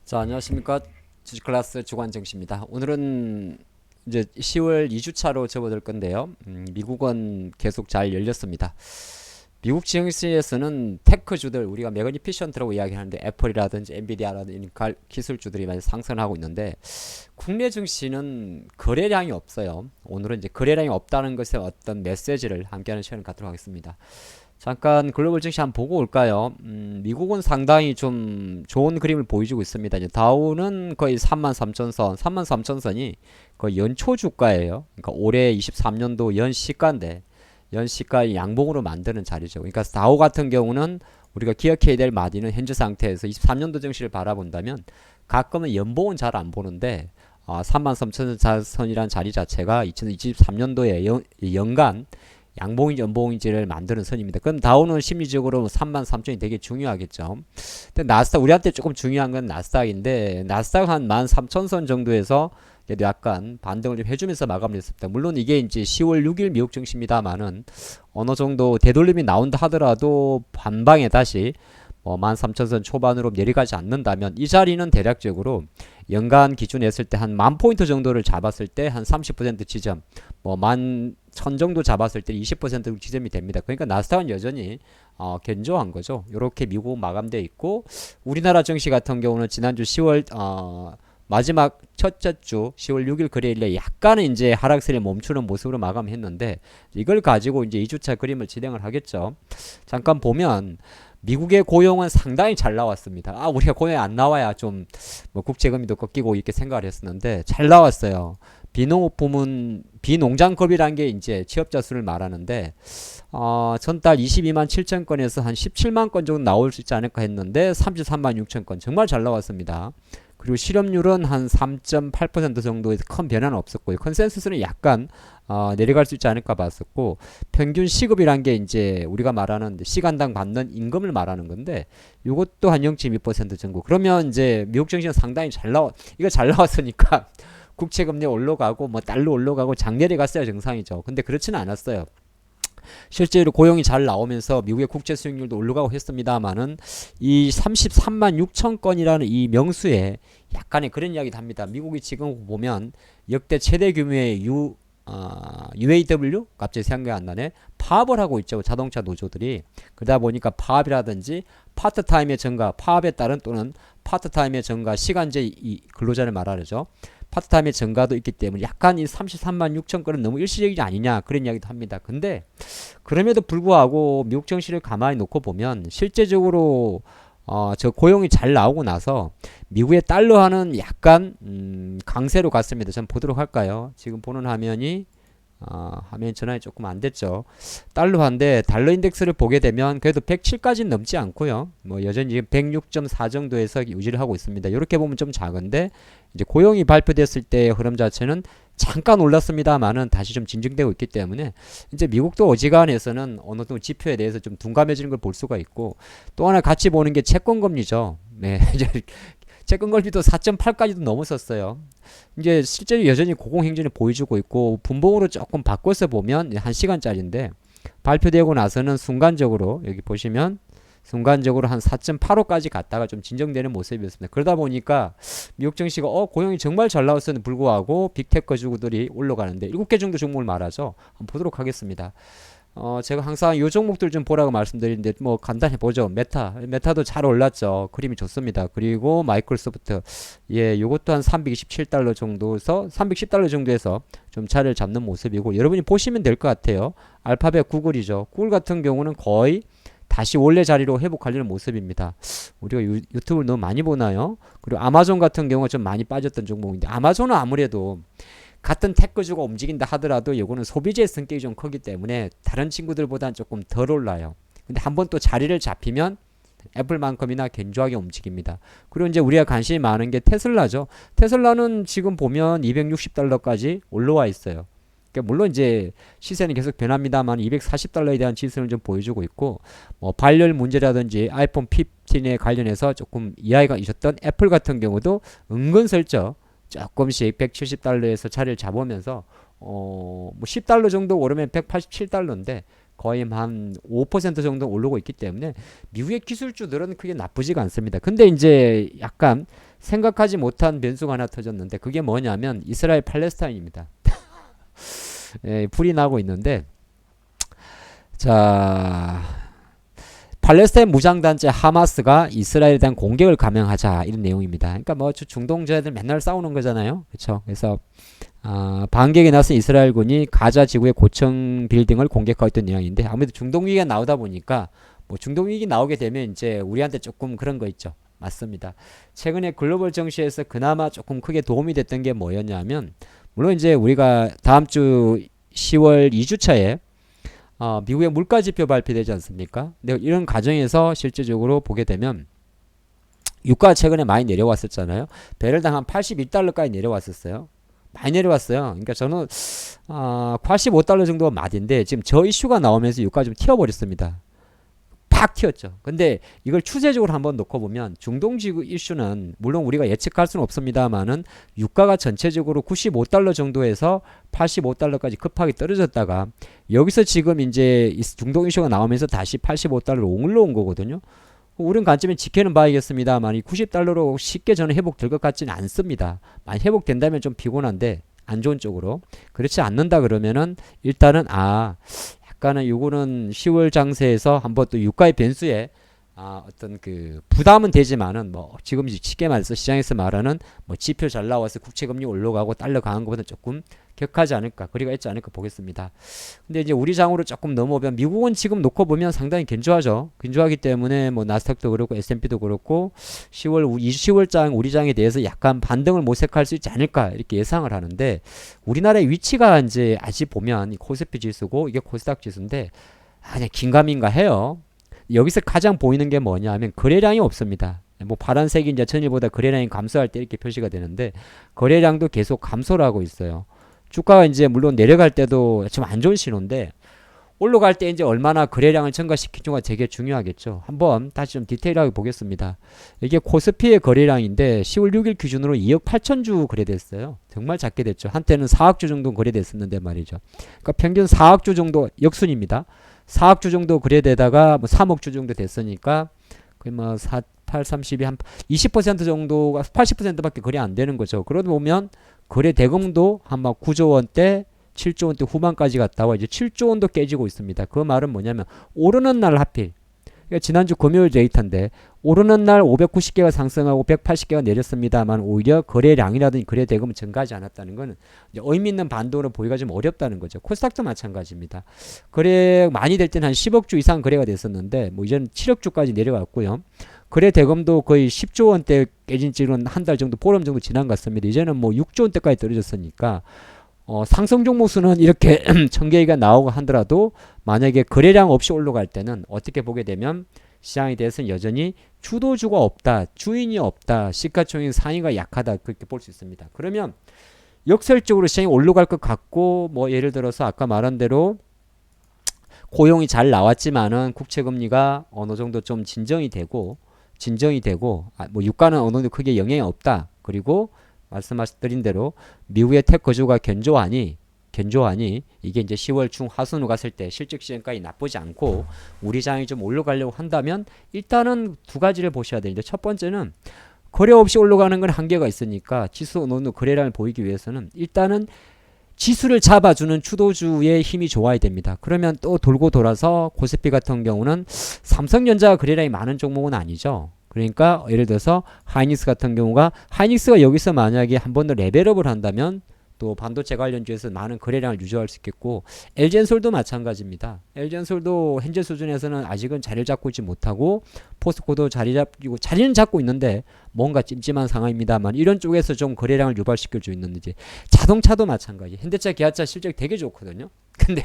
자, 안녕하십니까. 주식클래스 주관정씨입니다. 오늘은 이제 10월 2주차로 접어들 건데요. 미국은 계속 잘 열렸습니다. 미국 증시에서는 테크주들, 우리가 매그니피션트라고 이야기하는데 애플이라든지 엔비디아라든지 기술주들이 많이 상승하고 있는데 국내 증시는 거래량이 없어요. 오늘은 이제 거래량이 없다는 것에 어떤 메시지를 함께하는 시간을 갖도록 하겠습니다. 잠깐 글로벌 증시 한번 보고 올까요? 미국은 상당히 좀 좋은 그림을 보여주고 있습니다. 이제 다우는 거의 33,000선, 33,000선이 거의 연초 주가예요. 그러니까 올해 23년도 연시가인데 연시가 양봉으로 만드는 자리죠. 그러니까 다우 같은 경우는 우리가 기억해야 될 마디는 현재 상태에서 23년도 증시를 바라본다면 가끔은 연봉은 잘 안 보는데 33,000선이라는 자리 자체가 2023년도에 연간 양봉인지 연봉인지를 만드는 선입니다. 그럼 다우는 심리적으로 33,000이 되게 중요하겠죠. 근데 나스닥 우리한테 조금 중요한 건 나스닥인데 나스닥 한 13,000선 정도에서 그래도 약간 반등을 좀 해주면서 마감을 했습니다. 물론 이게 이제 10월 6일 미국 증시입니다만은 어느 정도 되돌림이 나온다 하더라도 반방에 다시 13,000선 초반으로 내려가지 않는다면 이 자리는 대략적으로 연간 기준 했을 때 한 10,000포인트 정도를 잡았을 때 한 30% 지점, 11,000 정도 잡았을 때 20% 지점이 됩니다. 그러니까 나스닥은 여전히 견조한 거죠. 이렇게 미국 마감돼 있고 우리나라 증시 같은 경우는 지난주 10월 마지막 첫째 주 10월 6일 거래일에 약간은 이제 하락세를 멈추는 모습으로 마감했는데 이걸 가지고 이제 2주차 그림을 진행을 하겠죠. 잠깐 보면 미국의 고용은 상당히 잘 나왔습니다. 우리가 고용이 안 나와야 좀 국제금리도 꺾이고 이렇게 생각을 했었는데 잘 나왔어요. 비농업 부문 비농장급이란 게 이제 취업자 수를 말하는데 전달 22만 7천 건에서 한 17만 건 정도 나올 수 있지 않을까 했는데 33만 6천 건 정말 잘 나왔습니다. 그리고 실업률은 한 3.8% 정도에서 큰 변화는 없었고요. 컨센서스는 약간 내려갈 수 있지 않을까 봤었고 평균 시급이란 게 이제 우리가 말하는 시간당 받는 임금을 말하는 건데 이것도 한 0.2% 정도. 그러면 이제 미국 증시는 상당히 이거 잘 나왔으니까 국채금리 올라가고 달러 올라가고 장내리 갔어야 정상이죠. 근데 그렇지는 않았어요. 실제로 고용이 잘 나오면서 미국의 국제 수익률도 올라가고 했습니다만은 이 33만 6천 건이라는 이 명수에 약간의 그런 이야기도 합니다. 미국이 지금 보면 역대 최대 규모의 UAW 갑자기 생각이 안 나네. 파업을 하고 있죠. 자동차 노조들이. 그러다 보니까 파업이라든지 파트타임의 증가, 파업에 따른 또는 파트타임의 증가, 시간제 근로자를 말하죠. 파트타임의 증가도 있기 때문에 약간 이 33만 6천 건은 너무 일시적이지 아니냐 그런 이야기도 합니다. 근데 그럼에도 불구하고 미국 증시를 가만히 놓고 보면 실제적으로 저 고용이 잘 나오고 나서 미국의 달러화는 약간 강세로 갔습니다. 좀 보도록 할까요? 지금 보는 화면이 화면 전환이 조금 안 됐죠. 달러화인데 달러 인덱스를 보게 되면 그래도 107까지는 넘지 않고요. 여전히 106.4 정도에서 유지를 하고 있습니다. 이렇게 보면 좀 작은데 이제 고용이 발표됐을 때의 흐름 자체는 잠깐 올랐습니다만은 다시 좀 진정되고 있기 때문에 이제 미국도 어지간해서는 어느 정도 지표에 대해서 좀 둔감해지는 걸 볼 수가 있고 또 하나 같이 보는 게 채권 금리죠. 네, 채권 금리도 4.8까지도 넘었었어요. 이제 실제로 여전히 고공행진을 보여주고 있고 분봉으로 조금 바꿔서 보면 1시간짜리인데 발표되고 나서는 순간적으로 여기 보시면 순간적으로 한 4.85까지 갔다가 좀 진정되는 모습이었습니다. 그러다 보니까 미국 증시가 고용이 정말 잘 나왔음에도 불구하고 빅테크 주들이 올라가는데 7개 정도 종목을 말하죠. 한번 보도록 하겠습니다. 제가 항상 요 종목들 좀 보라고 말씀드리는데 간단히 보죠. 메타도 잘 올랐죠. 그림이 좋습니다. 그리고 마이크로소프트 요것도 한 327달러 정도에서 310달러 정도에서 좀 차를 잡는 모습이고 여러분이 보시면 될 것 같아요. 알파벳 구글이죠. 구글 같은 경우는 거의 다시 원래 자리로 회복하려는 모습입니다. 우리가 유튜브를 너무 많이 보나요? 그리고 아마존 같은 경우가 좀 많이 빠졌던 종목인데 아마존은 아무래도 같은 테크주가 움직인다 하더라도 이거는 소비재의 성격이 좀 크기 때문에 다른 친구들보다는 조금 덜 올라요. 근데 한번 또 자리를 잡히면 애플만큼이나 견조하게 움직입니다. 그리고 이제 우리가 관심이 많은 게 테슬라죠. 테슬라는 지금 보면 260달러까지 올라와 있어요. 그러니까 물론 이제 시세는 계속 변합니다만 240달러에 대한 지수는 좀 보여주고 있고 발열 문제라든지 아이폰 15에 관련해서 조금 이야기가 있었던 애플 같은 경우도 은근슬쩍 조금씩 170달러에서 자리를 잡으면서 10달러 정도 오르면 187달러인데 거의 한 5% 정도 오르고 있기 때문에 미국의 기술주들은 크게 나쁘지가 않습니다. 근데 이제 약간 생각하지 못한 변수가 하나 터졌는데 그게 뭐냐면 이스라엘 팔레스타인입니다. 예, 불이 나고 있는데 자 팔레스타인 무장단체 하마스가 이스라엘에 대한 공격을 감행하자 이런 내용입니다. 그러니까 뭐 중동자들 맨날 싸우는 거잖아요. 그렇죠? 그래서 반격에 나선 이스라엘군이 가자 지구의 고층 빌딩을 공격하고 있던 내용인데 아무래도 중동 위기가 나오다 보니까 뭐 중동 위기 나오게 되면 이제 우리한테 조금 그런 거 있죠. 맞습니다. 최근에 글로벌 정시에서 그나마 조금 크게 도움이 됐던 게 뭐였냐면 물론 이제 우리가 다음 주 10월 2주차에 미국의 물가 지표 발표되지 않습니까? 근데 이런 과정에서 실질적으로 보게 되면 유가가 최근에 많이 내려왔었잖아요. 배럴당 한 82달러까지 내려왔었어요. 많이 내려왔어요. 그러니까 저는 85달러 정도가 맞인데 지금 저 이슈가 나오면서 유가가 좀 튀어버렸습니다. 팍 튀었죠. 근데 이걸 추세적으로 한번 놓고 보면 중동 지구 이슈는 물론 우리가 예측할 수는 없습니다만은 유가가 전체적으로 95달러 정도에서 85달러까지 급하게 떨어졌다가 여기서 지금 이제 중동 이슈가 나오면서 다시 85달러로 올라온 거거든요. 우린 관점에 지켜는 봐야겠습니다만 이 90달러로 쉽게 저는 회복될 것 같지는 않습니다. 많이 회복된다면 좀 피곤한데 안 좋은 쪽으로 그렇지 않는다 그러면은 일단은 약간은 요거는 10월 장세에서 한번 또 유가의 변수에 어떤 그 부담은 되지만은 뭐 지금 쉽게 말해서 시장에서 말하는 뭐 지표 잘 나와서 국채금리 올라가고 달러 강한 것보다 조금 격하지 않을까 거리가 있지 않을까 보겠습니다. 근데 이제 우리 장으로 조금 넘어오면 미국은 지금 놓고 보면 상당히 견조하죠. 견조하기 때문에 뭐 나스닥도 그렇고 S&P도 그렇고 10월 장 우리 장에 대해서 약간 반등을 모색할 수 있지 않을까 이렇게 예상을 하는데 우리나라의 위치가 이제 아직 보면 이 코스피 지수고 이게 코스닥 지수인데 그냥 긴가민가 해요. 여기서 가장 보이는 게 뭐냐 하면 거래량이 없습니다. 뭐 파란색이 이제 전일보다 거래량이 감소할 때 이렇게 표시가 되는데 거래량도 계속 감소를 하고 있어요. 주가가 이제 물론 내려갈 때도 좀 안 좋은 신호인데 올라갈 때 이제 얼마나 거래량을 증가시키는가 되게 중요하겠죠. 한번 다시 좀 디테일하게 보겠습니다. 이게 코스피의 거래량인데 10월 6일 기준으로 2억 8천 주 거래됐어요. 정말 작게 됐죠. 한때는 4억 주 정도 거래됐었는데 말이죠. 그러니까 평균 4억 주 정도 역순입니다. 4억 주 정도 거래되다가 뭐 3억 주 정도 됐으니까 거의 뭐 4, 8, 32, 한 20% 정도가 80%밖에 거래 안 되는 거죠. 그러다 보면 거래 대금도 한 막 9조 원대 7조 원대 후반까지 갔다가 이제 7조 원도 깨지고 있습니다. 그 말은 뭐냐면 오르는 날 하필 그러니까 지난주 금요일 데이터인데 오르는 날 590개가 상승하고 180개가 내렸습니다만 오히려 거래량이라든지 거래 대금은 증가하지 않았다는 것은 의미 있는 반도로 보기가 좀 어렵다는 거죠. 코스닥도 마찬가지입니다. 거래 많이 될 때는 한 10억 주 이상 거래가 됐었는데 뭐 이제는 7억 주까지 내려갔고요. 거래 대금도 거의 10조 원대 깨진 지는 한 달 정도 보름 정도 지난 것 같습니다. 이제는 뭐 6조 원대까지 떨어졌으니까 상승 종목 수는 이렇게 1000개가 나오고 하더라도 만약에 거래량 없이 올라갈 때는 어떻게 보게 되면 시장에 대해서는 여전히 주도주가 없다, 주인이 없다, 시가총액 상위가 약하다 그렇게 볼 수 있습니다. 그러면 역설적으로 시장이 올라갈 것 같고 뭐 예를 들어서 아까 말한 대로 고용이 잘 나왔지만은 국채금리가 어느 정도 좀 진정이 되고 뭐 유가는 어느 정도 크게 영향이 없다. 그리고 말씀드린 대로 미국의 택 거주가 견조하니 이게 이제 10월 중 하순으로 갔을 때 실적 시장까지 나쁘지 않고 우리 장이 좀 올라가려고 한다면 일단은 두 가지를 보셔야 되는데 첫 번째는 거래 없이 올라가는 건 한계가 있으니까 지수 어느 정도 거래량을 보이기 위해서는 일단은 지수를 잡아주는 주도주의 힘이 좋아야 됩니다. 그러면 또 돌고 돌아서 코스피 같은 경우는 삼성전자 거래량이 많은 종목은 아니죠. 그러니까 예를 들어서 하이닉스 같은 경우가 하이닉스가 여기서 만약에 한 번 더 레벨업을 한다면 또 반도체 관련주에서 많은 거래량을 유지할 수 있겠고 LG엔솔도 마찬가지입니다. LG엔솔도 현재 수준에서는 아직은 자리를 잡고 있지 못하고 포스코도 자리는 잡고 있는데 뭔가 찜찜한 상황입니다만 이런 쪽에서 좀 거래량을 유발시킬 수 있는지 자동차도 마찬가지. 현대차, 기아차 실적이 되게 좋거든요. 근데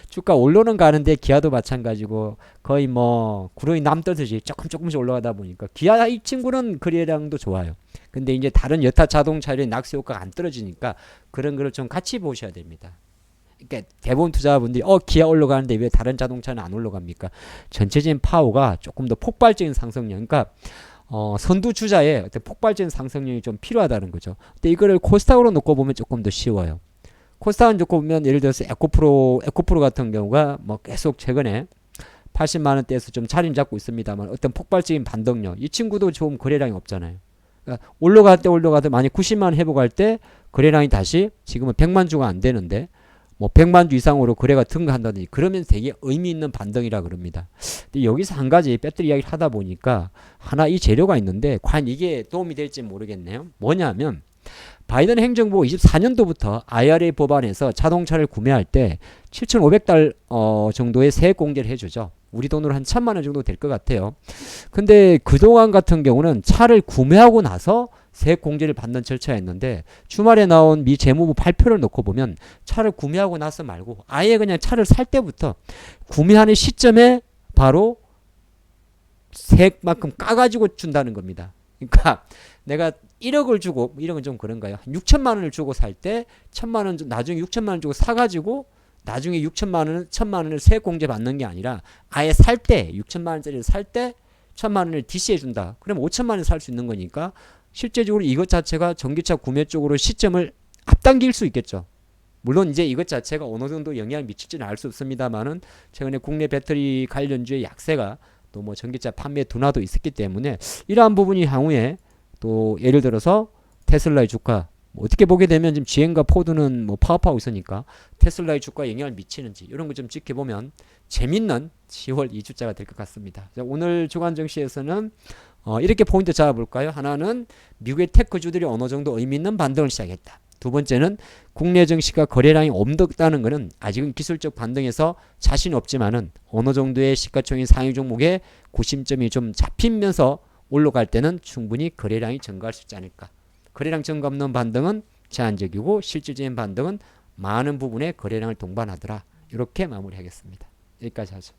주가 올라는 가는데 기아도 마찬가지고 거의 뭐 구름이 남떠듯이 조금씩 올라가다 보니까 기아 이 친구는 거래량도 좋아요. 근데 이제 다른 여타 자동차의 낙수 효과가 안 떨어지니까 그런 거를 좀 같이 보셔야 됩니다. 그러니까 대부분 투자자분들이 기아 올라가는데 왜 다른 자동차는 안 올라갑니까? 전체적인 파워가 조금 더 폭발적인 상승력, 그러니까 선두 주자의 어떤 폭발적인 상승력이 좀 필요하다는 거죠. 근데 이거를 코스닥으로 놓고 보면 조금 더 쉬워요. 코스닥은 좋고 보면 예를 들어서 에코프로 같은 경우가 뭐 계속 최근에 80만 원대에서 좀 자리 잡고 있습니다만 어떤 폭발적인 반등력 이 친구도 좀 거래량이 없잖아요. 그러니까 올라갈 때 만약 90만 원 회복할 때 거래량이 다시 지금은 100만 주가 안 되는데 뭐 100만 주 이상으로 거래가 증가한다든지 그러면 되게 의미 있는 반등이라 그럽니다. 근데 여기서 한 가지 배터리 이야기를 하다 보니까 하나 이 재료가 있는데 과연 이게 도움이 될지 모르겠네요. 뭐냐면 바이든 행정부가 24년도부터 IRA 법안에서 자동차를 구매할 때 7,500달러 정도의 세액 공제를 해주죠. 우리 돈으로 한 1,000만 원 정도 될 것 같아요. 근데 그동안 같은 경우는 차를 구매하고 나서 세액 공제를 받는 절차였는데 주말에 나온 미 재무부 발표를 놓고 보면 차를 구매하고 나서 말고 아예 그냥 차를 살 때부터 구매하는 시점에 바로 세액만큼 까가지고 준다는 겁니다. 그러니까 내가 1억을 주고 1억은 좀 그런가요? 6천만 원을 주고 살 때 1천만 원 나중에 6천만 원 주고 사가지고 나중에 6천만 원을 1천만 원을 세액 공제 받는 게 아니라 아예 살 때 6천만 원짜리를 살 때 1천만 원을 DC해 준다. 그럼 5천만 원에 살 수 있는 거니까 실제적으로 이것 자체가 전기차 구매 쪽으로 시점을 앞당길 수 있겠죠. 물론 이제 이것 자체가 어느 정도 영향을 미칠지는 알 수 없습니다만은 최근에 국내 배터리 관련주의 약세가 또 뭐 전기차 판매 둔화도 있었기 때문에 이러한 부분이 향후에 또 예를 들어서 테슬라의 주가 뭐 어떻게 보게 되면 지금 GM과 포드는 뭐 파업하고 있으니까 테슬라의 주가에 영향을 미치는지 이런 거 좀 지켜보면 재밌는 10월 2주차가 될 것 같습니다. 자, 오늘 주간 증시에서는 이렇게 포인트 잡아볼까요? 하나는 미국의 테크주들이 어느 정도 의미 있는 반등을 시작했다. 두 번째는 국내 증시가 거래량이 없다는 것은 아직은 기술적 반등에서 자신이 없지만은 어느 정도의 시가총액 상위 종목의 구심점이 좀 잡히면서 올라갈 때는 충분히 거래량이 증가할 수 있지 않을까. 거래량 증가 없는 반등은 제한적이고 실질적인 반등은 많은 부분의 거래량을 동반하더라. 이렇게 마무리하겠습니다. 여기까지 하죠.